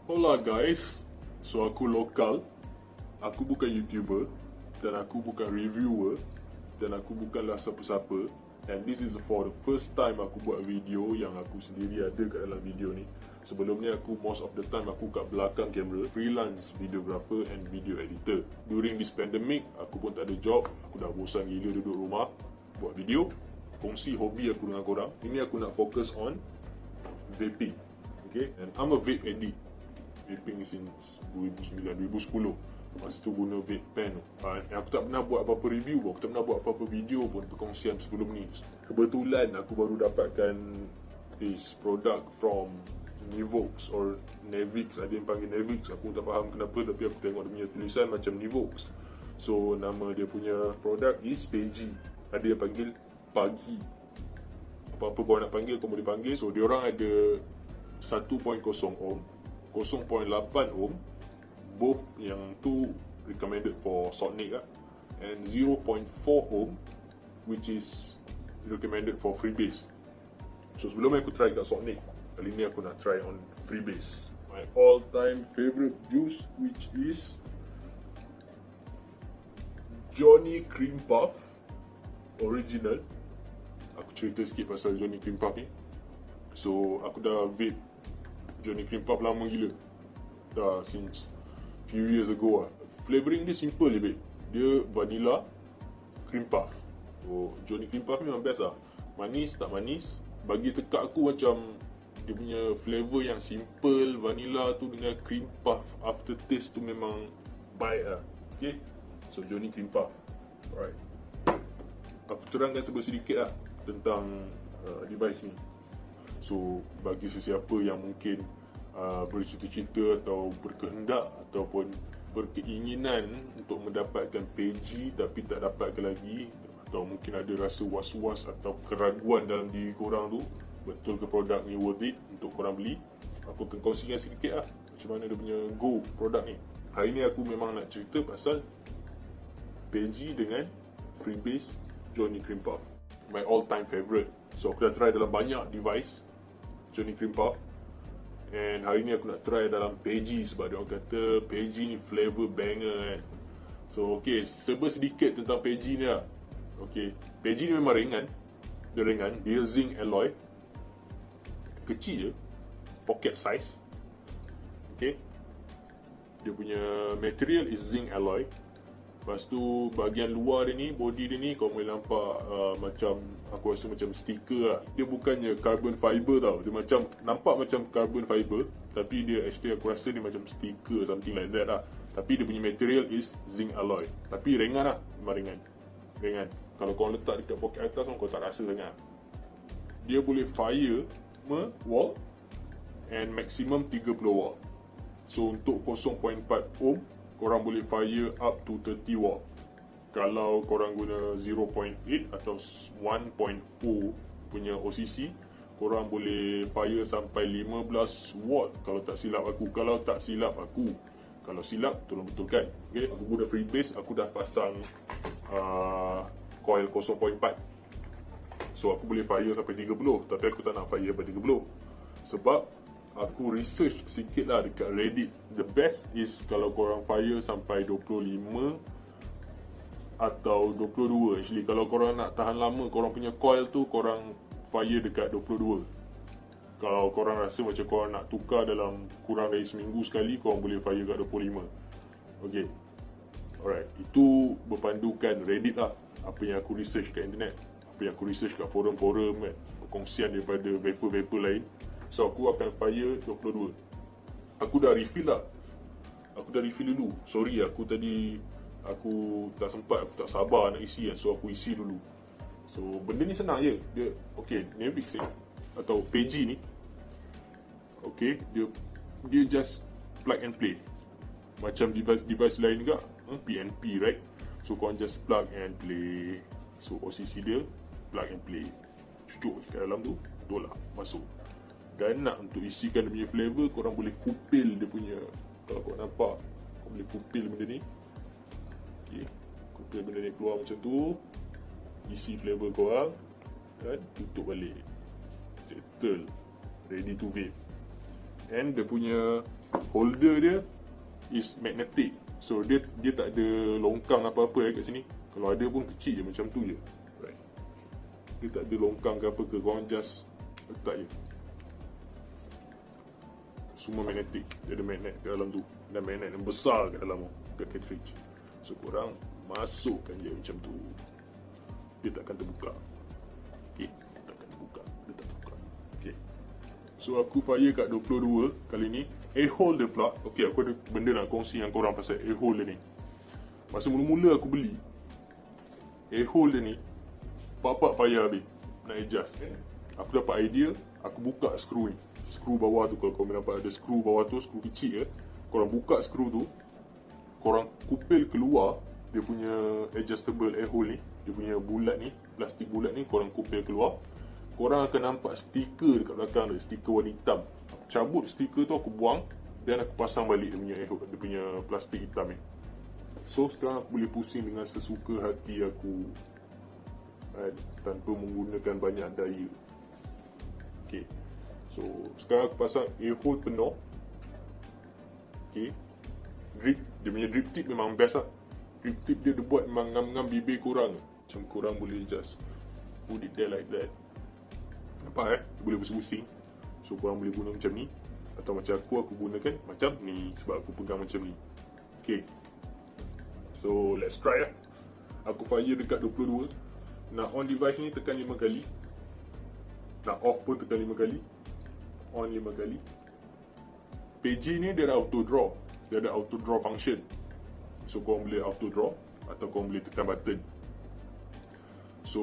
Hola guys, so aku lokal, aku bukan YouTuber, dan aku bukan reviewer, dan aku bukanlah siapa-siapa. And this is for the first time aku buat video yang aku sendiri ada kat dalam video ni. Sebelum ni aku most of the time aku kat belakang kamera, freelance videographer and video editor. During this pandemic, aku pun tak ada job, aku dah bosan gila duduk rumah, buat video, kongsi hobi aku dengan korang. Ini aku nak fokus on vaping. Okay, and I'm a vape addict. Vaping since 2009-2010. Masa tu guna vape pen. Aku tak pernah buat apa-apa review, aku tak pernah buat apa-apa video pun perkongsian sebelum ni. Kebetulan aku baru dapatkan this product from Nivox or Nevix, ada yang panggil Nevix, aku tak faham kenapa, tapi aku tengok dia punya tulisan macam Nivox. So nama dia punya produk is Peggy. Ada yang panggil Pagi. Apa-apa kau nak panggil, kau boleh panggil. So diorang ada 1.0 ohm, 0.8 ohm, both yang tu recommended for Sonic lah, and 0.4 ohm which is recommended for Freebase. So sebelum aku try kat Sonic, kali ni aku nak try on Freebase. My all time favorite juice which is Johnny Cream Puff Original. Aku cerita sikit pasal Johnny Cream Puff ni. So aku dah vape Johnny Cream Puff lama gila, dah since few years ago lah. Flavouring dia simple je babe. Dia vanilla cream puff. So Johnny Cream Puff ni memang best lah. Manis tak manis, bagi tekak aku macam dia punya flavour yang simple vanilla tu dengan cream puff, aftertaste tu memang baik lah. Okay, so Johnny Cream Puff. Alright, aku terangkan sedikit lah tentang device ni. So bagi sesiapa yang mungkin bercita-cita atau berkehendak ataupun berkeinginan untuk mendapatkan Peggy tapi tak dapatkan lagi, atau mungkin ada rasa was-was atau keraguan dalam diri korang tu, betul ke produk ni worth it untuk korang beli, aku akan kongsikan sedikit lah macam mana dia punya go produk ni. Hari ni aku memang nak cerita pasal Peggy dengan Freebase Johnny Cream Puff, my all time favourite. So aku dah try dalam banyak device Johnny Cream Puff, and hari ni aku nak try dalam Peggy sebab dia orang kata Peggy ni flavor banger kan. So okay, serba sedikit tentang Peggy ni lah. Okay, Peggy ni memang ringan. Dia ringan, dia zinc alloy, kecil je, pocket size. Okay, dia punya material is zinc alloy. Lepas tu bahagian luar dia ni, body dia ni, kau boleh nampak macam, aku rasa macam stiker lah. Dia bukannya carbon fiber tau. Dia macam, nampak macam carbon fiber, tapi dia actually aku rasa dia macam stiker, something like that lah. Tapi dia punya material is zinc alloy. Tapi ringan lah, memang ringan. Ringan. Kalau kau letak dekat poket atas kau tak rasa sangat. Dia boleh fire watt and maximum 30 watt. So untuk 0.4 ohm, korang boleh fire up to 30 watt. Kalau korang guna 0.8 atau 1.0 punya OCC, korang boleh fire sampai 15 watt kalau tak silap aku. Kalau tak silap aku, kalau silap tolong betulkan. Okay, aku guna Freebase, aku dah pasang coil 0.4. So aku boleh fire sampai 30, tapi aku tak nak fire sampai 30 sebab aku research sikit lah dekat Reddit. The best is kalau korang fire sampai 25 atau 22 actually. Kalau korang nak tahan lama, korang punya coil tu korang fire dekat 22. Kalau korang rasa macam korang nak tukar dalam kurang dari seminggu sekali, korang boleh fire kat 25. Okay, alright, itu berpandukan Reddit lah, apa yang aku research kat internet, apa yang aku research kat forum-forum kan, perkongsian daripada vapor-vapor lain. So aku akan fire 22. Aku dah refill lah. Aku dah refill dulu. Sorry, aku tadi aku tak sempat, aku tak sabar nak isi kan. So aku isi dulu. So benda ni senang je. Dia okay, Nevix atau Peggy ni, okay, dia just plug and play. Macam device lain juga, PNP right. So korang just plug and play. So OCC dia plug and play, cucuk kat dalam tu, betul lah, masuk. Dan nak untuk isikan dia punya flavor, korang boleh kupil dia punya. Kalau korang nampak, korang boleh kupil benda ni. Okay, kupil benda ni keluar macam tu, isi flavor korang, dan tutup balik. Settle, ready to vape. And dia punya Holder dia is magnetic. So dia tak ada longkang apa-apa kat sini. Kalau ada pun kecil je macam tu je. Right. Dia tak ada longkang ke apa ke, korang just letak je. Semua magnetic. Dia ada magnet kat dalam tu. Dan magnet yang besar kat dalam tu, kat cartridge. So korang masukkan je macam tu. Dia takkan terbuka. Okay, takkan terbuka. Dia tak terbuka. Okay. So aku fire kat 22 kali ni. Air holder pula. Okay, aku ada benda nak kongsi dengan korang pasal air holder ni. Masa mula-mula aku beli air holder ni, bapak payah habis nak adjust. Aku dapat idea, aku buka skru ni. Skru bawah tu, kalau korang nampak ada skru bawah tu, skru kecil korang buka skru tu, korang kupil keluar dia punya adjustable air hole ni, dia punya bulat ni, plastik bulat ni, korang kupil keluar, korang akan nampak stiker dekat belakang dia, stiker warna hitam. Aku cabut stiker tu, aku buang dan aku pasang balik dia punya air hole, dia punya plastik hitam ni. So sekarang aku boleh pusing dengan sesuka hati aku, tanpa menggunakan banyak daya. Okay, so sekarang aku pasang air hole penuh. Okay, drip, dia punya drip tip memang best lah. Drip tip dia buat memang ngam-ngam bibir korang. Macam korang boleh just put it there like that. Nampak dia boleh pusing-pusing. So korang boleh guna macam ni. Atau macam aku gunakan macam ni, sebab aku pegang macam ni. Okay, so let's try lah. Aku fire dekat 22. Nak on device ni tekan 5 kali. Nak off pun tekan 5 kali. On 5 kali. PG ni dia ada auto draw. Dia ada auto draw function. So korang boleh auto draw atau korang boleh tekan button. So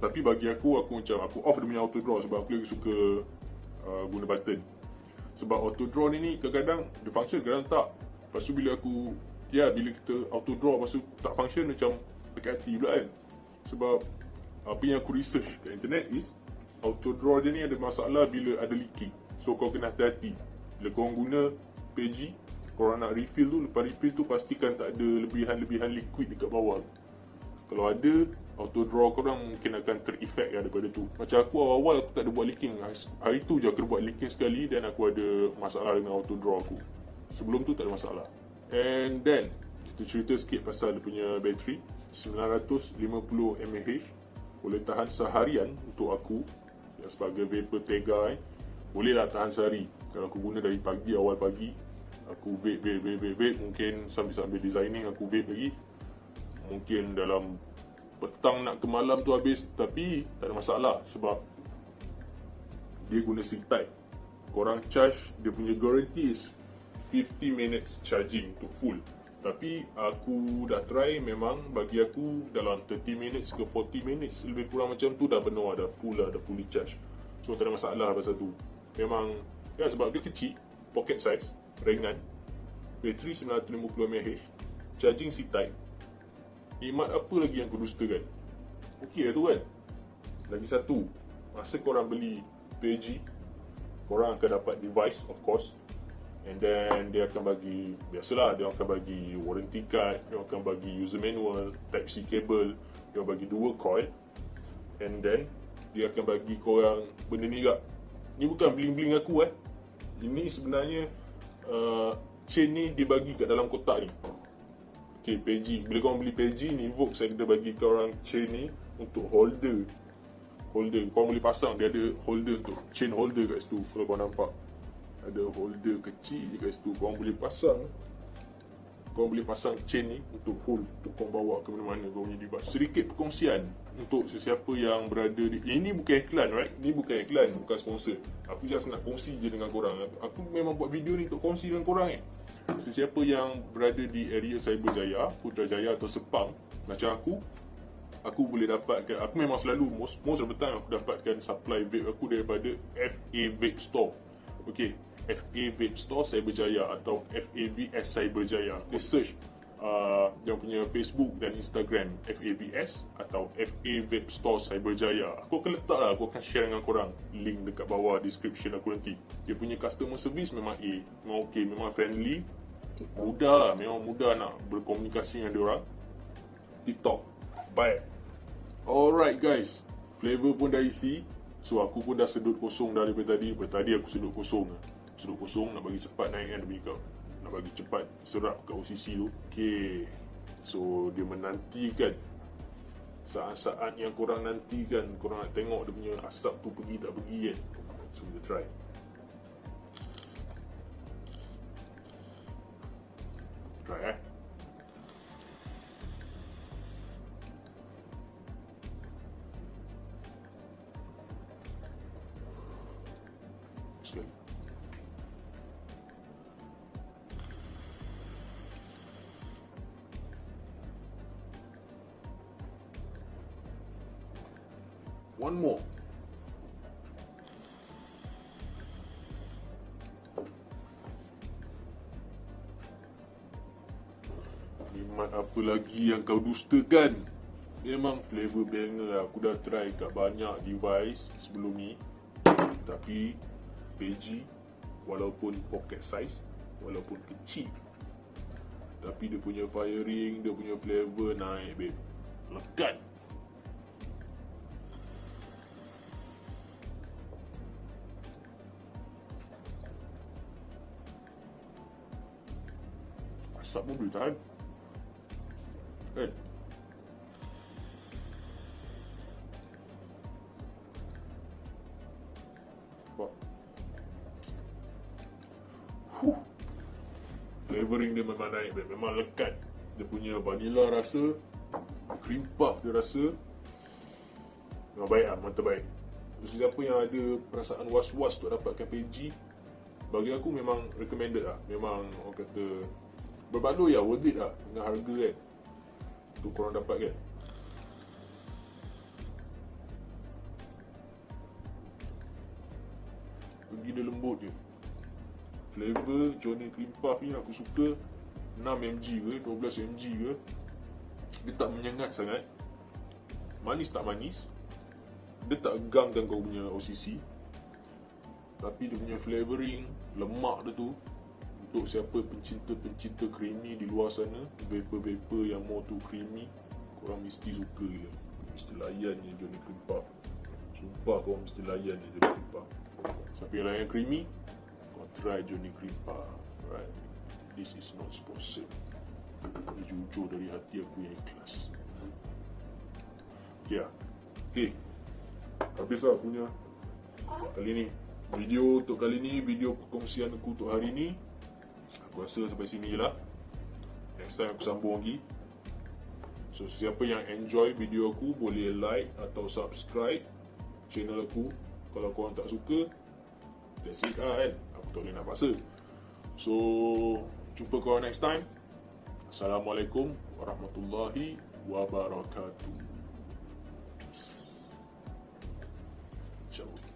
tapi bagi aku macam aku off dia punya auto draw sebab aku lagi suka guna button. Sebab auto draw ni kadang-kadang dia function, kadang tak. Lepas tu bila kita auto draw lepas tu tak function, macam sakit hati pula kan. Sebab apa yang aku research kat internet is auto draw dia ni ada masalah bila ada leaking. So kau kena hati-hati. Bila korang guna PG, korang nak refill tu, lepas refill tu pastikan tak ada lebihan-lebihan liquid dekat bawah. Kalau ada, auto draw korang mungkin akan ter-effect daripada tu. Macam aku awal-awal aku tak ada buat leaking. Hari tu je aku buat leaking sekali dan aku ada masalah dengan auto draw aku. Sebelum tu tak ada masalah. And then kita cerita sikit pasal dia punya bateri. 950 mAh. Boleh tahan seharian untuk aku yang sebagai vapor tega. Bolehlah tahan sehari. Kalau aku guna dari pagi, awal pagi, aku vape, mungkin sambil designing aku vape lagi. Mungkin dalam petang nak ke malam tu habis, tapi tak ada masalah sebab dia guna C-type. Korang charge, dia punya guarantee is 50 minutes charging to full. Tapi aku dah try, memang bagi aku dalam 30 minutes ke 40 minutes lebih kurang macam tu dah penuh, dah fully charge. So tak ada masalah pasal tu. Memang ya, sebab dia kecil, pocket size, ringan, bateri 950 mAh, charging C-type. Nikmat apa lagi yang aku dustakan? Okey lah tu kan. Lagi satu, masa korang beli PG, korang akan dapat device of course. And then dia akan bagi, biasalah dia akan bagi warranty card, dia akan bagi user manual, Type-C cable, dia bagi dual coil. And then dia akan bagi korang benda ni juga. Ni bukan bling-bling aku Ini sebenarnya chain ni dibagi kat dalam kotak ni. Okay, PG. Bila korang beli PG ni, Vox saya kena bagi korang chain ni untuk holder. Korang boleh pasang, dia ada holder untuk chain holder kat situ. Kalau korang nampak ada holder kecil je kat situ, korang boleh pasang chain ni untuk hold, untuk korang bawa ke mana-mana korang punya device. Sedikit perkongsian untuk sesiapa yang berada di, ini bukan iklan, right? Ini bukan iklan, bukan sponsor. Aku just nak kongsi je dengan korang. Aku memang buat video ni untuk kongsi dengan korang Sesiapa yang berada di area Cyberjaya, Putrajaya atau Sepang macam aku boleh dapatkan, aku memang selalu most of the time aku dapatkan supply vape aku daripada FA Vape Store. Okay, FA Vape Store Cyberjaya atau FAVS Cyberjaya. Dia search dia punya Facebook dan Instagram FAVS atau FA Vape Store Cyberjaya. Aku akan letak lah, aku akan share dengan korang link dekat bawah description aku nanti. Dia punya customer service memang memang okay, memang friendly, mudah lah, memang mudah nak berkomunikasi dengan diorang. TikTok, baik. Alright guys, flavor pun dah isi. So aku pun dah sedut kosong daripada tadi. Tadi aku sedut kosong. Sudut kosong, nak bagi cepat naik kan dia punya cup. Nak bagi cepat serap kat OCC tu. Okay, so dia menantikan saat-saat yang korang nantikan. Korang nak tengok dia punya asap tu pergi tak pergi kan. So kita try. Try sekali. One more. Nikmat apa lagi yang kau dustakan? Memang flavor banger. Aku dah try kat banyak device sebelum ni. Tapi PG, walaupun pocket size, walaupun kecil, tapi dia punya firing, dia punya flavor naik babe. Lekat. Asap pun boleh tahan kan. Flavoring dia memang naik, memang lekat. Dia punya vanilla rasa, cream puff dia rasa memang baik lah, mantap baik. Sesiapa yang ada perasaan was-was untuk dapatkan PG, bagi aku memang recommended lah. Memang orang kata berbaloi lah, worth it lah dengan harga kan untuk korang dapat kan. Pergi dia lembut je. Flavor Johnny Cream Puff ni aku suka 6mg ke 12mg ke. Dia tak menyengat sangat. Manis tak manis. Dia tak gangkan kau punya OCC. Tapi dia punya flavoring, lemak dia tu, untuk siapa pencinta-pencinta creamy di luar sana, vapor-vapor yang more too creamy, korang mesti suka gila. Mesti layan je Johnny Cream Puff. Sumpah korang mesti layan je Johnny Cream Puff. Siapa yang layan creamy, try Johnny Cream Puff. Right, this is not sponsored. Ini jujur dari hati aku yang ikhlas. Okay lah. Okay, habislah punya kali ni. Video untuk kali ni, video perkongsian aku untuk hari ni, aku rasa sampai sini je lah. Next time aku sambung lagi. So siapa yang enjoy video aku, boleh like atau subscribe channel aku. Kalau korang tak suka, that's it lah kan. Aku tak boleh nak paksa. So jumpa korang next time. Assalamualaikum warahmatullahi wabarakatuh. Ciao.